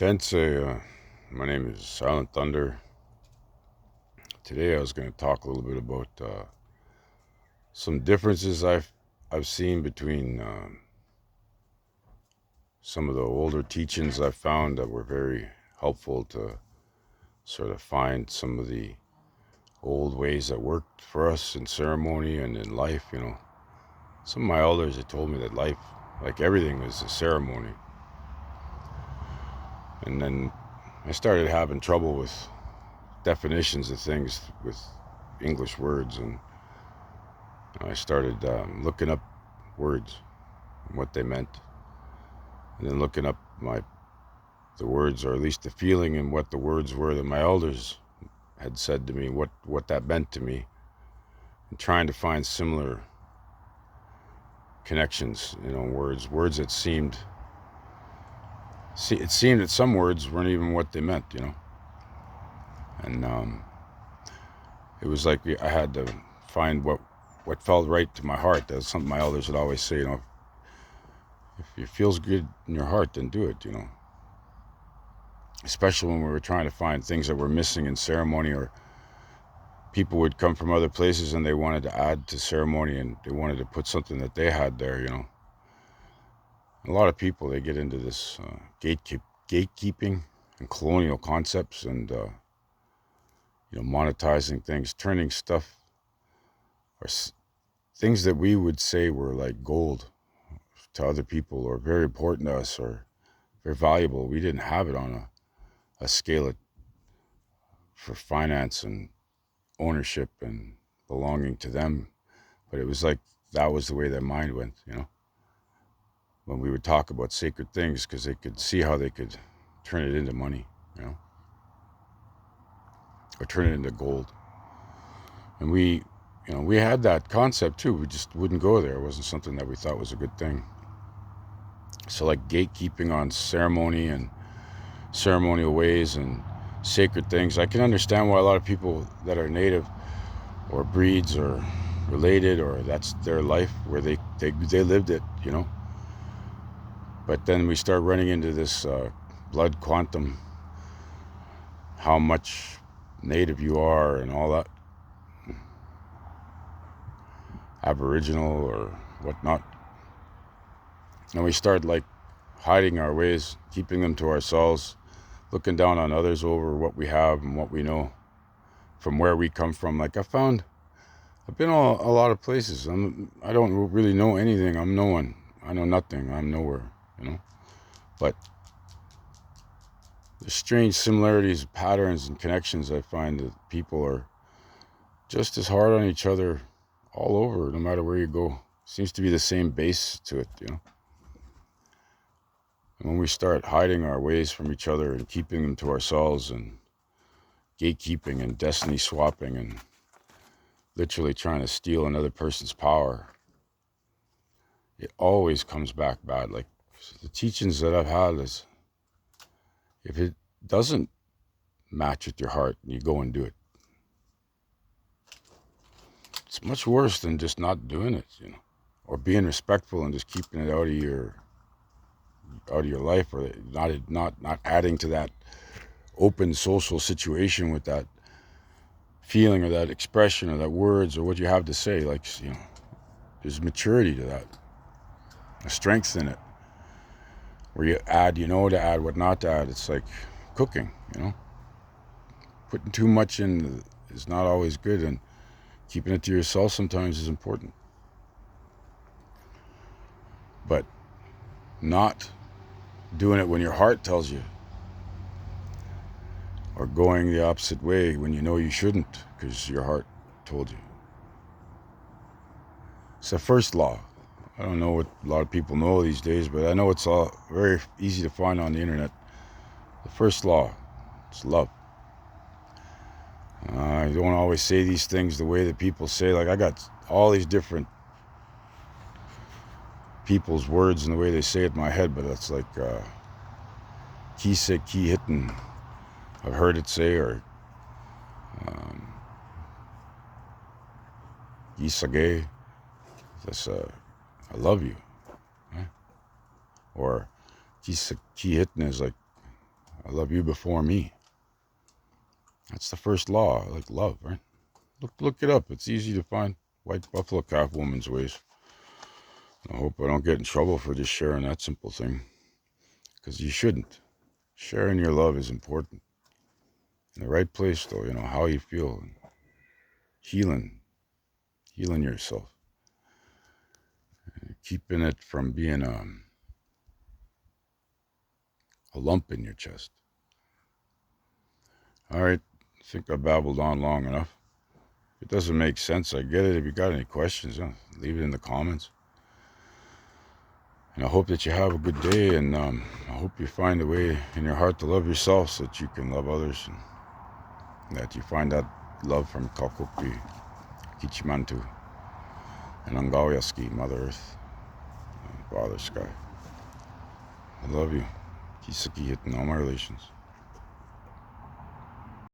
Tense, my name is Silent Thunder. Today I was going to talk a little bit about some differences I've seen between some of the older teachings I've found that were very helpful to sort of find some of the old ways that worked for us in ceremony and in life. Some of my elders had told me that life, like everything, was a ceremony, and then I started having trouble with definitions of things with English words, and I started looking up words and what they meant, and then looking up the words, or at least the feeling and what the words were that my elders had said to me, what that meant to me, and trying to find similar connections, words that it seemed that some words weren't even what they meant, and it was like I had to find what felt right to my heart. That's something my elders would always say, if it feels good in your heart, then do it, especially when we were trying to find things that were missing in ceremony, or people would come from other places and they wanted to add to ceremony and they wanted to put something that they had there. A lot of people, they get into this gatekeeping and colonial concepts, and monetizing things, turning stuff or things that we would say were like gold to other people, or very important to us, or very valuable. We didn't have it on a scale for finance and ownership and belonging to them, but it was like that was the way their mind went, when we would talk about sacred things, because they could see how they could turn it into money, or turn it into gold. And we had that concept too. We just wouldn't go there. It wasn't something that we thought was a good thing. So like gatekeeping on ceremony and ceremonial ways and sacred things, I can understand why a lot of people that are native or breeds or related, or that's their life where they lived it, But then we start running into this blood quantum, how much native you are and all that, aboriginal or whatnot. And we start like hiding our ways, keeping them to ourselves, looking down on others over what we have and what we know from where we come from. Like I've been a lot of places. I don't really know anything. I'm no one. I know nothing. I'm nowhere, But the strange similarities, patterns, and connections I find that people are just as hard on each other all over, no matter where you go. Seems to be the same base to it, And when we start hiding our ways from each other and keeping them to ourselves, and gatekeeping and destiny swapping and literally trying to steal another person's power, it always comes back bad. Like the teachings that I've had is, if it doesn't match with your heart, you go and do it. It's much worse than just not doing it, or being respectful and just keeping it out of your life, or not adding to that open social situation with that feeling or that expression or that words or what you have to say. Like, there's maturity to that, a strength in it, where you add, to add, what not to add. It's like cooking, putting too much in is not always good, and keeping it to yourself sometimes is important. But not doing it when your heart tells you, or going the opposite way when you know you shouldn't because your heart told you. It's the first law. I don't know what a lot of people know these days, but I know it's all very easy to find on the internet. The first law, it's love. I don't always say these things the way that people say. Like, I got all these different people's words and the way they say it in my head, but that's like kise ki hitting. I've heard it say, or isage. That's I love you. Right? Or kise ki hitting is like, I love you before me. That's the first law, like love, right? Look it up. It's easy to find. White buffalo calf woman's ways. I hope I don't get in trouble for just sharing that simple thing, because you shouldn't. Sharing your love is important. In the right place, though, how you feel. Healing yourself. Keeping it from being a lump in your chest. All right, I think I babbled on long enough. If it doesn't make sense, I get it. If you got any questions, leave it in the comments. And I hope that you have a good day, and I hope you find a way in your heart to love yourself so that you can love others, and that you find that love from Kalkupi, Kichimantu, and Angawiaski, Mother Earth, and Father Sky. I love you. Kisaki hitting all my relations.